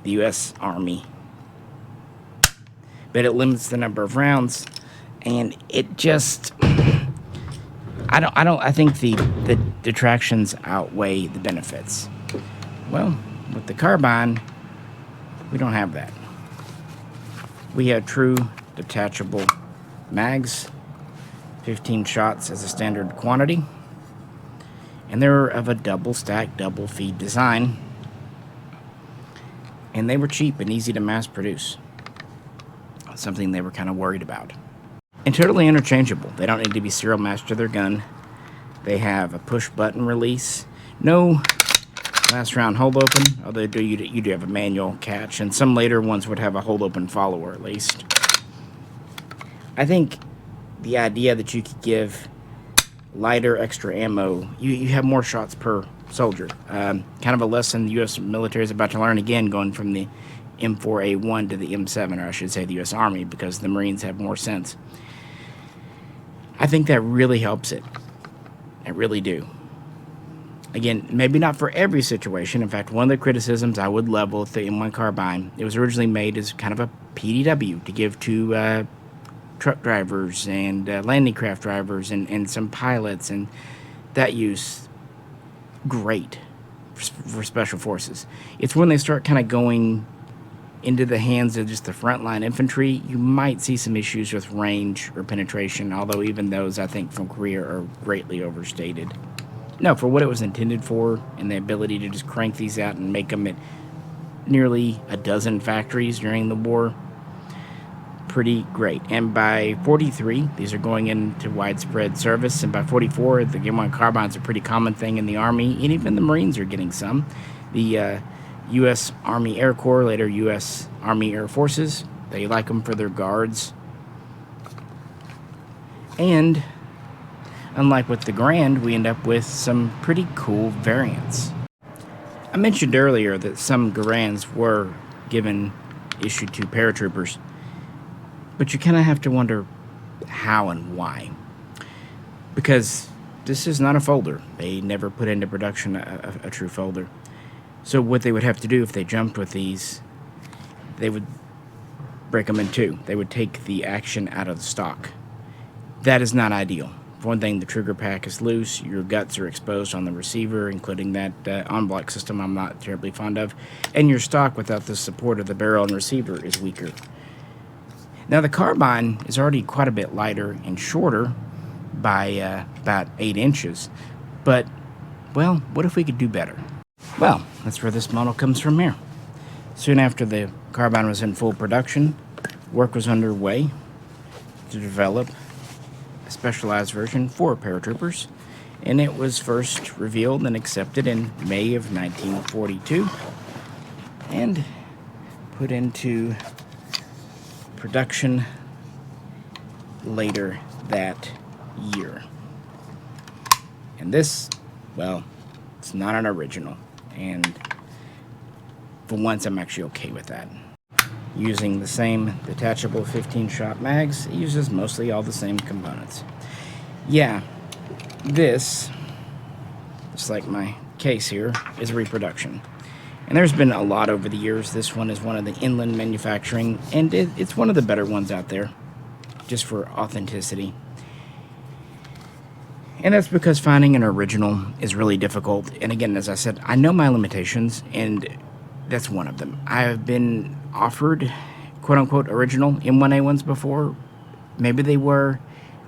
the U.S. Army. But it limits the number of rounds, and it just... I think the detractions outweigh the benefits. Well, with the Carbine, we don't have that. We have true detachable mags, 15 shots as a standard quantity, and they're of a double stack, double feed design, and they were cheap and easy to mass produce. Something they were kind of worried about. And totally interchangeable. They don't need to be serial matched to their gun. They have a push button release. No last round hold open, although you do have a manual catch, and some later ones would have a hold open follower at least. I think the idea that you could give lighter extra ammo, you have more shots per soldier. Kind of a lesson the U.S. military is about to learn again, going from the M4A1 to the M7, or I should say the U.S. Army, because the Marines have more sense. I think that really helps it. I really do. Again, maybe not for every situation. In fact, one of the criticisms I would level with the M1 Carbine, it was originally made as kind of a PDW to give to truck drivers and landing craft drivers and some pilots, and that use, great for special forces. It's when they start kind of going into the hands of just the frontline infantry, you might see some issues with range or penetration, although even those, I think, from Korea are greatly overstated. No, for what it was intended for, and the ability to just crank these out and make them at nearly a dozen factories during the war, pretty great. And by 43, these are going into widespread service, and by 44, the M1 Carbine's a pretty common thing in the Army, and even the Marines are getting some. The U.S. Army Air Corps, later U.S. Army Air Forces, they like them for their guards. And unlike with the Garand, we end up with some pretty cool variants. I mentioned earlier that some Garands were issued to paratroopers, but you kind of have to wonder how and why. Because this is not a folder. They never put into production a true folder. So what they would have to do if they jumped with these, they would break them in two. They would take the action out of the stock. That is not ideal. For one thing, the trigger pack is loose, your guts are exposed on the receiver, including that on-block system I'm not terribly fond of, and your stock without the support of the barrel and receiver is weaker. Now the carbine is already quite a bit lighter and shorter by about 8 inches, but, well, what if we could do better? Well, that's where this model comes from here. Soon after the carbine was in full production, work was underway to develop a specialized version for paratroopers, and it was first revealed and accepted in May of 1942 and put into production later that year. And this, well, it's not an original, and for once I'm actually okay with that. Using the same detachable 15-shot mags, it uses mostly all the same components. Yeah, this, just like my case here, is a reproduction. And there's been a lot over the years. This one is one of the inland manufacturing, and it's one of the better ones out there, just for authenticity. And that's because finding an original is really difficult. And again, as I said, I know my limitations, and that's one of them. I have been offered quote-unquote original M1A ones before. Maybe they were.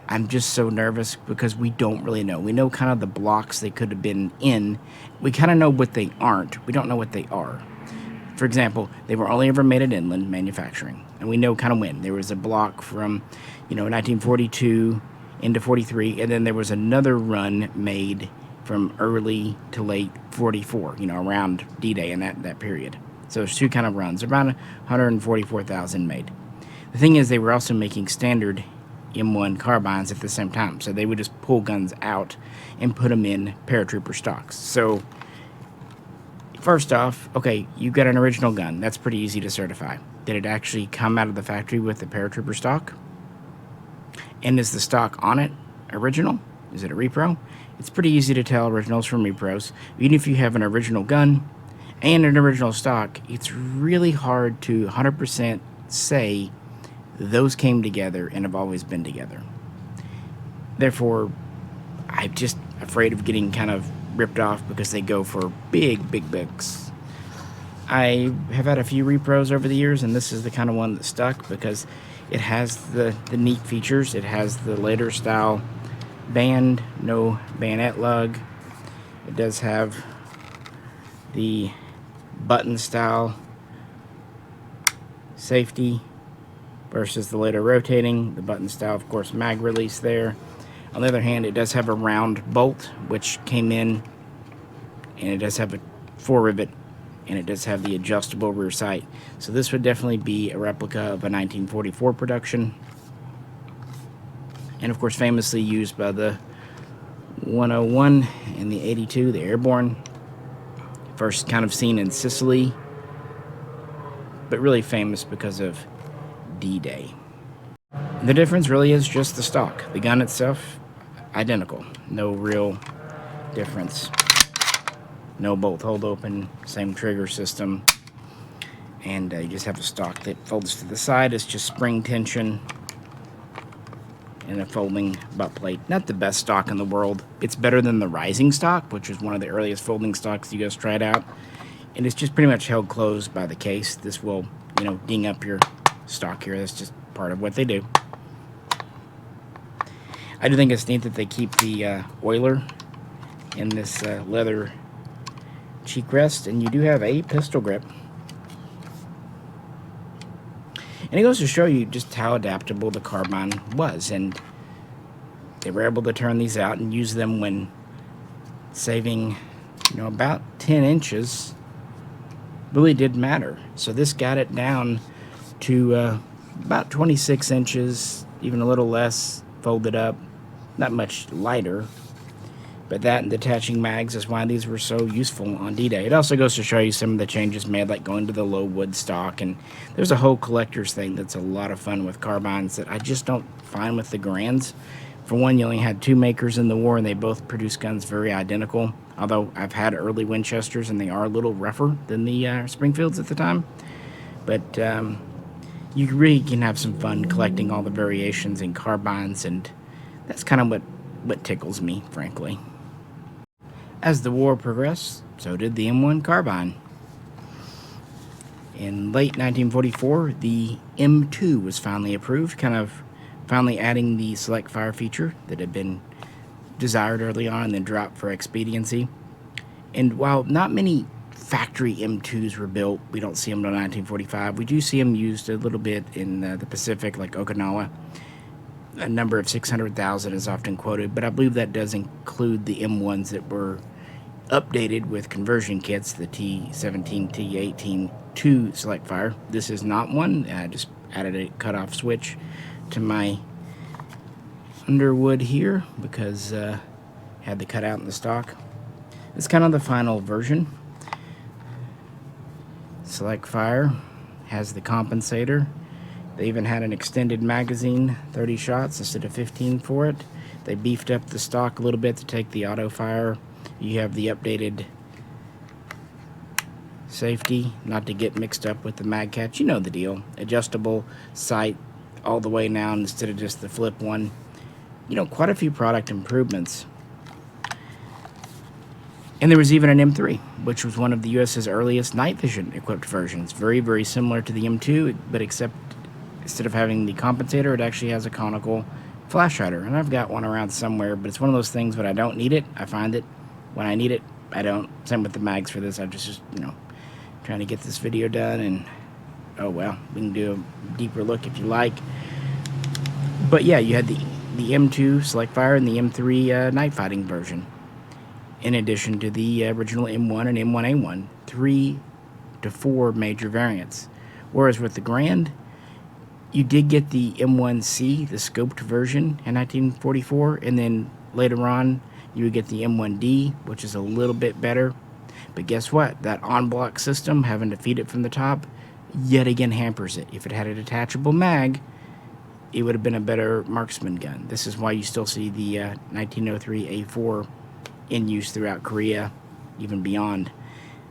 I'm just so nervous because we don't really know. We know kind of the blocks they could have been in. We kind of know what they aren't. We don't know what they are. For example, they were only ever made at inland manufacturing, and we know kind of when. There was a block from, 1942 into 43, and then there was another run made from early to late 44, around D-Day in that period. So there's two kind of runs, around 144,000 made. The thing is, they were also making standard M1 carbines at the same time, so they would just pull guns out and put them in paratrooper stocks. So first off, okay, you got an original gun. That's pretty easy to certify. Did it actually come out of the factory with the paratrooper stock? And is the stock on it original? Is it a repro? It's pretty easy to tell originals from repros. Even if you have an original gun and an original stock, it's really hard to 100% say those came together and have always been together. Therefore, I'm just afraid of getting kind of ripped off because they go for big bucks. I have had a few repros over the years, and this is the kind of one that stuck because it has the neat features. It has the later style band, no bayonet lug. It does have the button style safety versus the later rotating. The button style, of course, mag release there. On the other hand, it does have a round bolt, which came in, and it does have a 4-rivet, and it does have the adjustable rear sight. So this would definitely be a replica of a 1944 production. And of course, famously used by the 101 and the 82, the airborne. First kind of seen in Sicily, but really famous because of D-Day. The difference really is just the stock. The gun itself, identical. No real difference. No bolt hold open, same trigger system. And you just have a stock that folds to the side. It's just spring tension and a folding butt plate. Not the best stock in the world. It's better than the rising stock, which is one of the earliest folding stocks you guys tried out. And it's just pretty much held closed by the case. This will, ding up your stock here. That's just part of what they do. I do think it's neat that they keep the oiler in this leather cheek rest, and you do have a pistol grip. And it goes to show you just how adaptable the carbine was, and they were able to turn these out and use them when saving, about 10 inches really did matter. So this got it down to about 26 inches, even a little less, folded up, not much lighter. But that and detaching mags is why these were so useful on D-Day. It also goes to show you some of the changes made, like going to the low wood stock. And there's a whole collector's thing that's a lot of fun with carbines that I just don't find with the Garands. For one, you only had 2 makers in the war, and they both produce guns very identical. Although I've had early Winchesters, and they are a little rougher than the Springfields at the time. But you really can have some fun collecting all the variations in carbines, and that's kind of what tickles me, frankly. As the war progressed, so did the M1 Carbine. In late 1944, the M2 was finally approved, kind of finally adding the select fire feature that had been desired early on and then dropped for expediency. And while not many factory M2s were built, we don't see them until 1945. We do see them used a little bit in the Pacific, like Okinawa. A number of 600,000 is often quoted, but I believe that does include the M1s that were updated with conversion kits, the T17, T18 to select fire. This is not one. I just added a cutoff switch to my Underwood here because had the cutout in the stock. It's kind of the final version. Select fire has the compensator. They even had an extended magazine, 30 shots instead of 15 for it. They beefed up the stock a little bit to take the auto fire. You have the updated safety, not to get mixed up with the mag catch. You know the deal. Adjustable sight all the way now instead of just the flip one. You know, quite a few product improvements. And there was even an M3, which was one of the US's earliest night vision equipped versions. Very, very similar to the M2, but except instead of having the compensator, it actually has a conical flash hider. And I've got one around somewhere, but it's one of those things when I don't need it, I find it. When I need it, I don't. Same with the mags for this. I'm just you know, trying to get this video done, and oh well, we can do a deeper look if you like. But yeah, you had the M2 select fire and the M3 night fighting version, in addition to the original M1 and M1A1, 3 to 4 major variants. Whereas with the Garand, you did get the M1C, the scoped version, in 1944, and then later on you would get the M1D, which is a little bit better. But guess what? That on-block system, having to feed it from the top, yet again hampers it. If it had a detachable mag, it would have been a better marksman gun. This is why you still see the 1903 A4 in use throughout Korea, even beyond.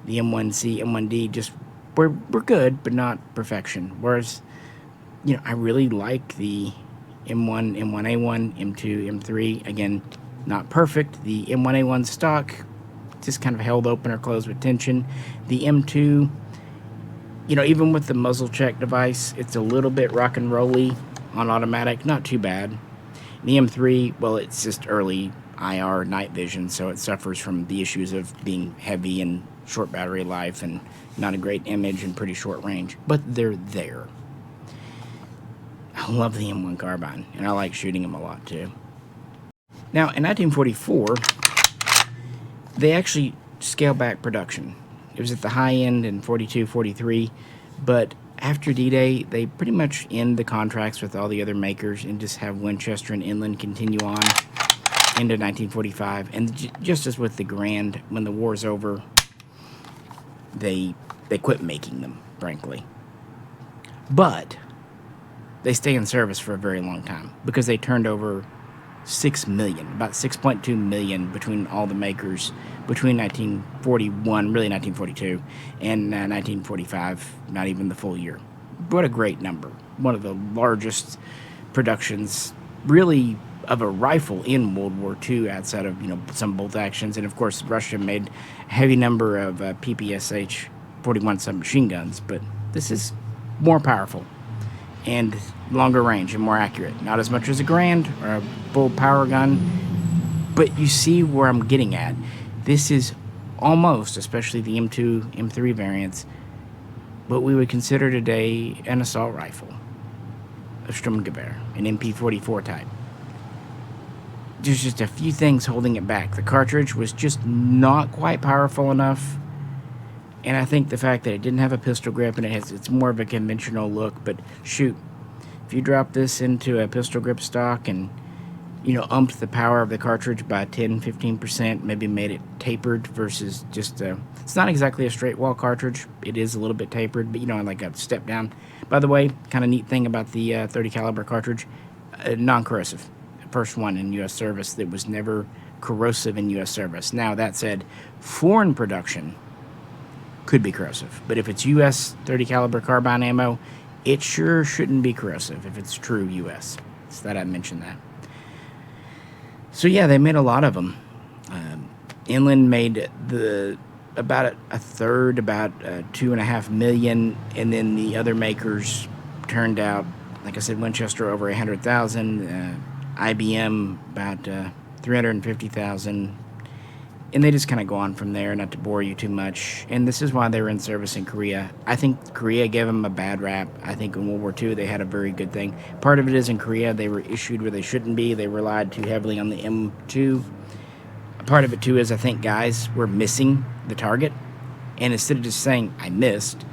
The M1C, M1D just were good, but not perfection. Whereas, you know, I really like the M1, M1A1, M2, M3. Again, not perfect. The M1A1 stock just kind of held open or closed with tension. The M2, you know, even with the muzzle check device, it's a little bit rock and rolly on automatic, not too bad. The M3, well, it's just early IR night vision, so it suffers from the issues of being heavy and short battery life and not a great image and pretty short range, but they're there. I love the M1 Carbine, and I like shooting them a lot too. Now, in 1944, they actually scaled back production. It was at the high end in 42, 43, but after D-Day, they pretty much end the contracts with all the other makers and just have Winchester and Inland continue on into 1945. And just as with the Garand, when the war's over, they quit making them, frankly. But they stay in service for a very long time because they turned over 6 million, about 6.2 million between all the makers between 1941, really 1942, and 1945, not even the full year. What a great number. One of the largest productions, really, of a rifle in World War II outside of, you know, some bolt actions. And of course, Russia made a heavy number of PPSH 41 submachine guns, but this is more powerful and longer range and more accurate. Not as much as a Garand or a full power gun, but you see where I'm getting at. This is almost, especially the M2, M3 variants, what we would consider today an assault rifle, a Sturmgewehr, an MP44 type. There's just a few things holding it back. The cartridge was just not quite powerful enough, and I think the fact that it didn't have a pistol grip and it's more of a conventional look. But shoot, if you drop this into a pistol grip stock and, you know, umped the power of the cartridge by 10-15%, maybe made it tapered versus just it's not exactly a straight wall cartridge. It is a little bit tapered, but, you know, like a step down. By the way, kind of neat thing about the 30 caliber cartridge, non-corrosive. First one in U.S. service that was never corrosive in U.S. service. Now, that said, foreign production could be corrosive, but if it's U.S. 30 caliber carbine ammo, it sure shouldn't be corrosive if it's true U.S. It's that I mentioned that. So yeah, they made a lot of them. Inland made about a third, about 2.5 million, and then the other makers turned out, like I said, Winchester over 100,000, IBM about 350,000, and they just kind of go on from there, not to bore you too much. And this is why they were in service in Korea. I think Korea gave them a bad rap. I think in World War II they had a very good thing. Part of it is in Korea they were issued where they shouldn't be. They relied too heavily on the M2. Part of it too is I think guys were missing the target, and instead of just saying I missed,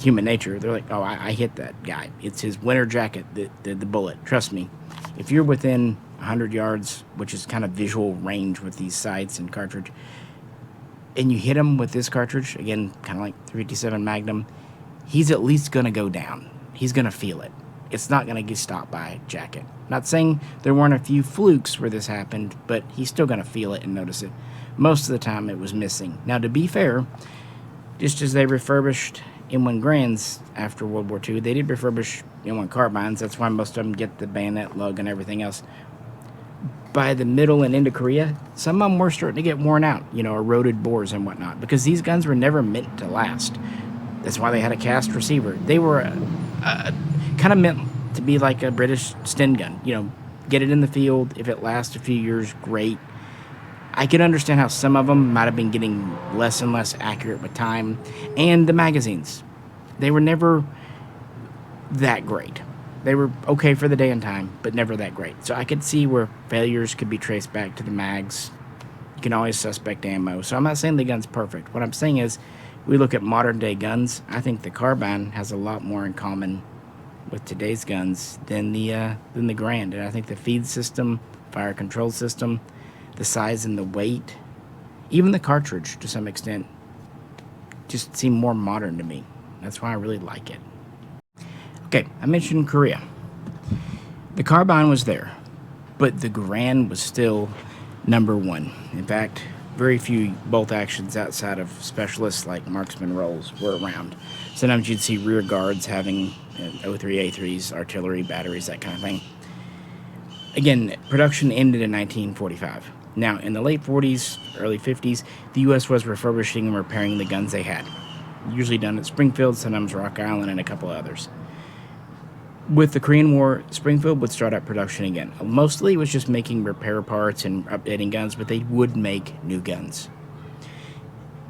human nature, they're like, oh, I hit that guy. It's his winter jacket that did the bullet. Trust me, if you're within 100 yards, which is kind of visual range with these sights and cartridge, and you hit him with this cartridge, again, kind of like 357 Magnum, he's at least going to go down. He's going to feel it. It's not going to get stopped by a jacket. Not saying there weren't a few flukes where this happened, but he's still going to feel it and notice it. Most of the time it was missing. Now, to be fair, just as they refurbished M1 Grands after World War II, they did refurbish M1 Carbines. That's why most of them get the bayonet lug and everything else. By the middle and into Korea, some of them were starting to get worn out, eroded bores and whatnot, because these guns were never meant to last. That's why they had a cast receiver. They were kind of meant to be like a British Sten gun. Get it in the field. If it lasts a few years, great. I can understand how some of them might have been getting less and less accurate with time. And the magazines, they were never that great. They were okay for the day and time, but never that great. So I could see where failures could be traced back to the mags. You can always suspect ammo. So I'm not saying the gun's perfect. What I'm saying is, we look at modern day guns, I think the Carbine has a lot more in common with today's guns than the Garand. And I think the feed system, fire control system, the size and the weight, even the cartridge to some extent, just seem more modern to me. That's why I really like it. Okay, I mentioned Korea. The Carbine was there, but the Garand was still #1. In fact, very few bolt actions outside of specialists like marksman roles were around. Sometimes you'd see rear guards having 03A3s, artillery, batteries, that kind of thing. Again, production ended in 1945. Now, in the late 40s, early 50s, the U.S. was refurbishing and repairing the guns they had. Usually done at Springfield, sometimes Rock Island, and a couple others. With the Korean War, Springfield would start up production again. Mostly it was just making repair parts and updating guns, but they would make new guns.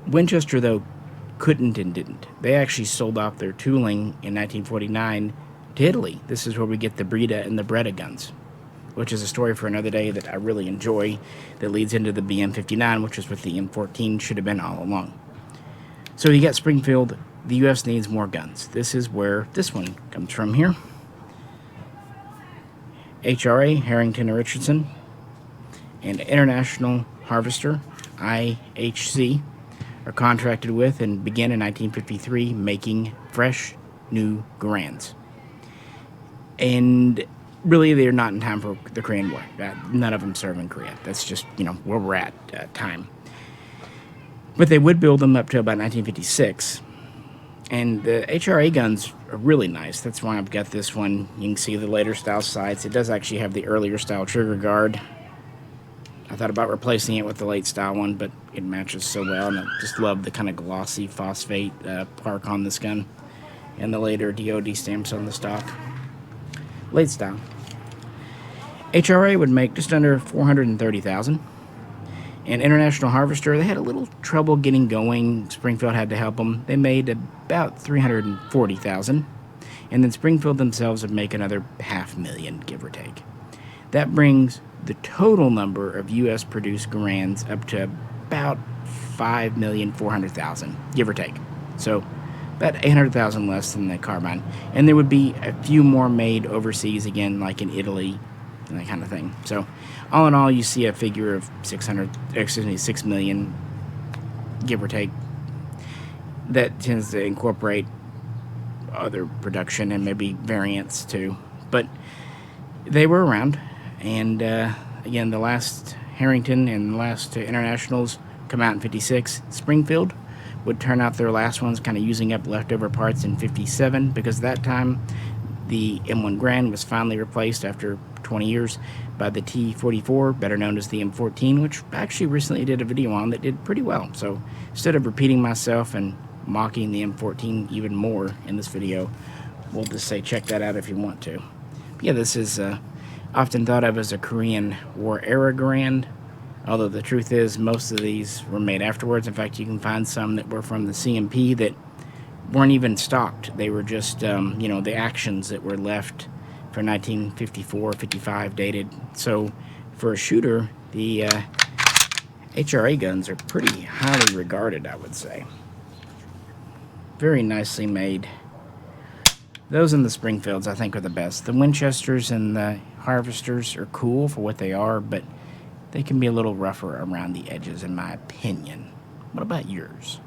Winchester, though, couldn't and didn't. They actually sold off their tooling in 1949 to Italy. This is where we get the Breda and the Beretta guns, which is a story for another day that I really enjoy, that leads into the BM59, which is what the M14 should have been all along. So you got Springfield. The U.S. needs more guns. This is where this one comes from here. HRA, Harrington and Richardson, and International Harvester, IHC, are contracted with and began in 1953 making fresh, new Garands. And really, they're not in time for the Korean War. None of them serve in Korea. That's just, where we're at time. But they would build them up to about 1956. And the HRA guns are really nice. That's why I've got this one. You can see the later style sights. It does actually have the earlier style trigger guard. I thought about replacing it with the late style one, but it matches so well. And I just love the kind of glossy phosphate park on this gun. And the later DOD stamps on the stock. Late style. HRA would make just under 430,000. And International Harvester, they had a little trouble getting going. Springfield had to help them. They made about 340,000. And then Springfield themselves would make another 500,000, give or take. That brings the total number of U.S. produced Garands up to about 5,400,000, give or take. So about 800,000 less than the Carbine. And there would be a few more made overseas, again, like in Italy, and that kind of thing. So all in all, you see a figure of 6 million, give or take. That tends to incorporate other production and maybe variants too. But they were around. And again, the last Harrington and the last Internationals come out in 56. Springfield would turn out their last ones, kind of using up leftover parts in '57, because at that time the M1 Garand was finally replaced after 20 years by the T44, better known as the M14, which I actually recently did a video on that did pretty well. So instead of repeating myself and mocking the M14 even more in this video, we'll just say check that out if you want to. But yeah, this is often thought of as a Korean War era Garand, although the truth is most of these were made afterwards. In fact, you can find some that were from the CMP that weren't even stocked. They were just, you know, the actions that were left for 1954, 55 dated. So for a shooter, the HRA guns are pretty highly regarded, I would say. Very nicely made. Those in the Springfields, I think, are the best. The Winchesters and the Harvesters are cool for what they are, but they can be a little rougher around the edges, in my opinion. What about yours?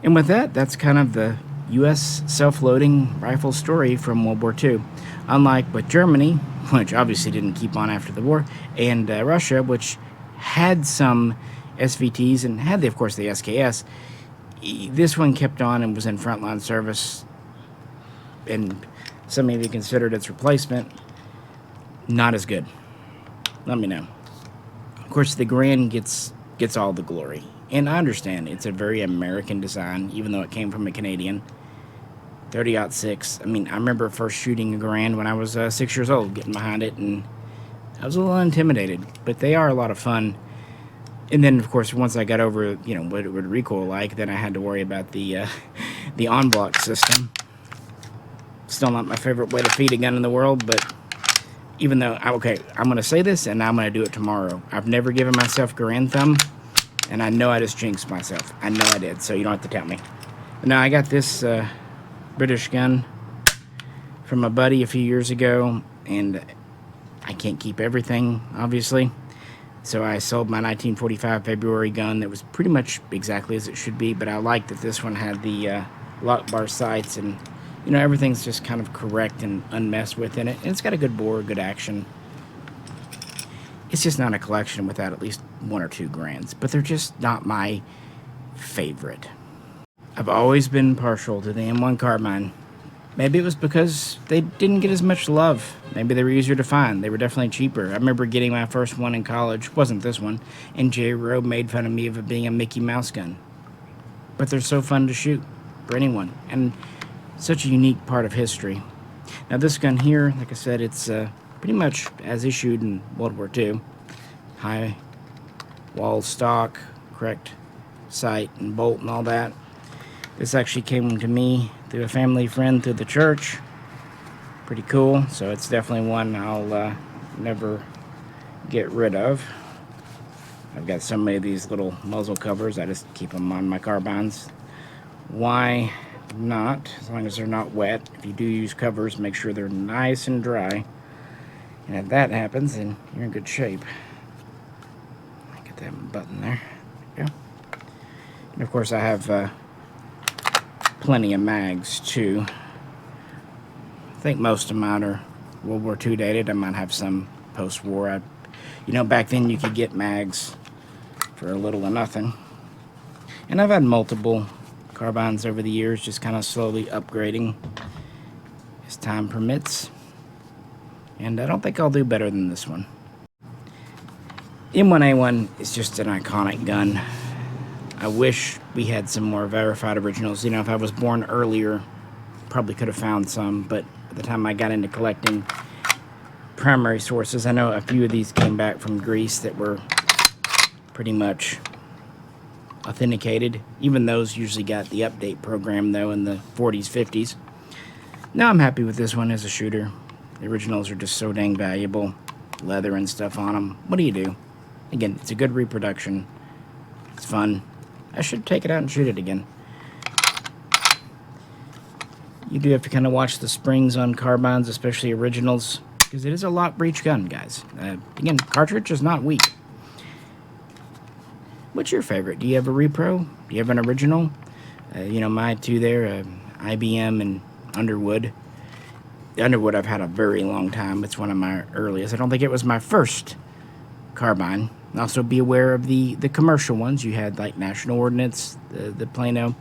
And with that, that's kind of the U.S. self-loading rifle story from World War II. Unlike with Germany, which obviously didn't keep on after the war, and Russia, which had some SVTs and had, of course, the SKS, this one kept on and was in frontline service, and some of you considered its replacement not as good. Let me know. Of course, the Garand gets all the glory, and I understand it's a very American design, even though it came from a Canadian. 30-06. I mean, I remember first shooting a Garand when I was 6 years old, getting behind it, and I was a little intimidated, but they are a lot of fun. And then, of course, once I got over, you know, what it would recoil like, then I had to worry about the on-block system. Still not my favorite way to feed a gun in the world, but even though, okay, I'm going to say this, and I'm going to do it tomorrow. I've never given myself Garand thumb, and I know I just jinxed myself. I know I did, so you don't have to tell me. But now, I got this British gun from a buddy a few years ago, and I can't keep everything, obviously. So I sold my 1945 February gun that was pretty much exactly as it should be, but I like that this one had the lock bar sights, and you know, everything's just kind of correct and unmessed with in it. And it's got a good bore, good action. It's just not a collection without at least one or two Garands, but they're just not my favorite. I've always been partial to the M1 Carbine. Maybe it was because they didn't get as much love. Maybe they were easier to find. They were definitely cheaper. I remember getting my first one in college. Wasn't this one. And J. Rowe made fun of me of it being a Mickey Mouse gun. But they're so fun to shoot for anyone. And such a unique part of history. Now this gun here, like I said, it's pretty much as issued in World War II. High wall stock, correct sight and bolt and all that. This actually came to me through a family friend through the church. Pretty cool, so it's definitely one I'll never get rid of. I've got so many of these little muzzle covers, I just keep them on my carbines. Why not? As long as they're not wet. If you do use covers, make sure they're nice and dry. And if that happens, then you're in good shape. Get that button there. There you go. And of course I have plenty of mags too. I think most of mine are World War II dated. I might have some post-war. You know, back then you could get mags for a little or nothing. And I've had multiple carbines over the years, just kind of slowly upgrading as time permits. And I don't think I'll do better than this one. M1A1 is just an iconic gun. I wish we had some more verified originals. You know, if I was born earlier, probably could have found some, but by the time I got into collecting primary sources, I know a few of these came back from Greece that were pretty much authenticated. Even those usually got the update program, though, in the 40s, 50s. Now I'm happy with this one as a shooter. The originals are just so dang valuable. Leather and stuff on them. What do you do? Again, it's a good reproduction. It's fun. I should take it out and shoot it again. You do have to kind of watch the springs on carbines, especially originals, because it is a lock breech gun, guys. Again, cartridge is not weak. What's your favorite? Do you have a repro? Do you have an original? You know, my two there, IBM and Underwood. The Underwood I've had a very long time. It's one of my earliest. I don't think it was my first carbine, Also be aware of the commercial ones. You had like National Ordnance, the Plano,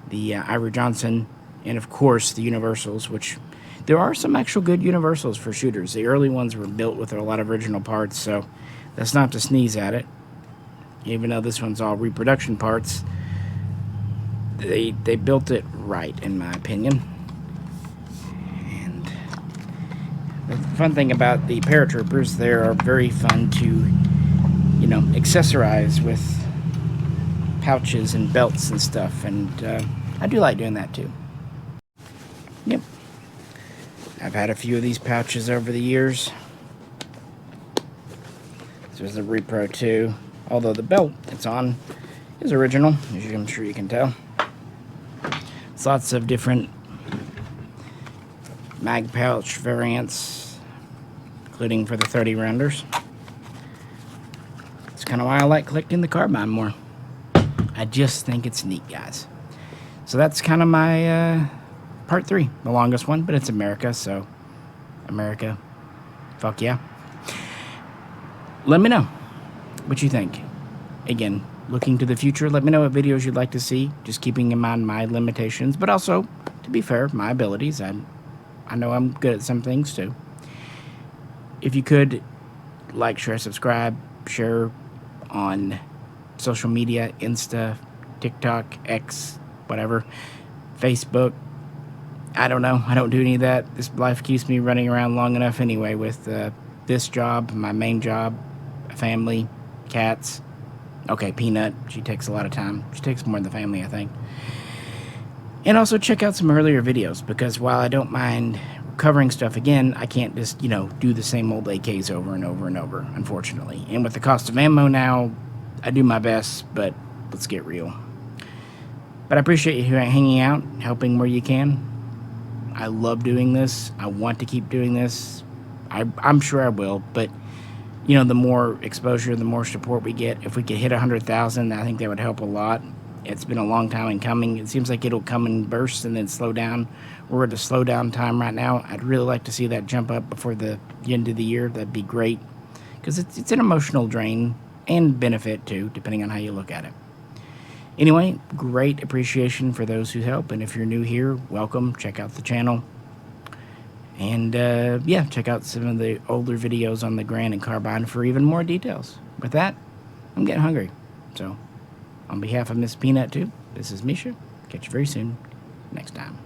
the Ira Johnson, and of course the Universals, which there are some actual good Universals for shooters. The early ones were built with a lot of original parts, so that's not to sneeze at it. Even though this one's all reproduction parts, they built it right, in my opinion. And the fun thing about the paratroopers, they are very fun to, you know, accessorize with pouches and belts and stuff, and I do like doing that too. Yep, I've had a few of these pouches over the years. There's the Repro 2, although the belt it's on is original, as I'm sure you can tell. It's lots of different mag pouch variants, including for the 30 rounders. That's kind of why I like collecting the carbine more. I just think it's neat, guys. So that's kind of my part 3, the longest one, but it's America, so America, fuck yeah. Let me know what you think. Again, looking to the future, let me know what videos you'd like to see, just keeping in mind my limitations, but also, to be fair, my abilities. I know I'm good at some things too. If you could, like, share, subscribe, share on social media, Insta, TikTok, X, whatever, Facebook. I don't know. I don't do any of that. This life keeps me running around long enough anyway with this job, my main job, family, cats. Okay, Peanut. She takes a lot of time. She takes more than the family, I think. And also check out some earlier videos, because while I don't mind covering stuff again, I can't just, you know, do the same old AKs over and over and over, unfortunately. And with the cost of ammo now, I do my best, but let's get real. But I appreciate you hanging out, helping where you can. I love doing this. I want to keep doing this. I'm sure I will, but you know, the more exposure, the more support we get. If we could hit 100,000, I think that would help a lot. It's been a long time in coming. It seems like it'll come in bursts and then slow down. We're at a slow down time right now. I'd really like to see that jump up before the end of the year. That'd be great, because it's an emotional drain and benefit too, depending on how you look at it. Anyway, great appreciation for those who help, and if you're new here, welcome. Check out the channel. And yeah, check out some of the older videos on the Garand and Carbine for even more details. With that, I'm getting hungry. So, on behalf of Miss Peanut too, this is Misha. Catch you very soon next time.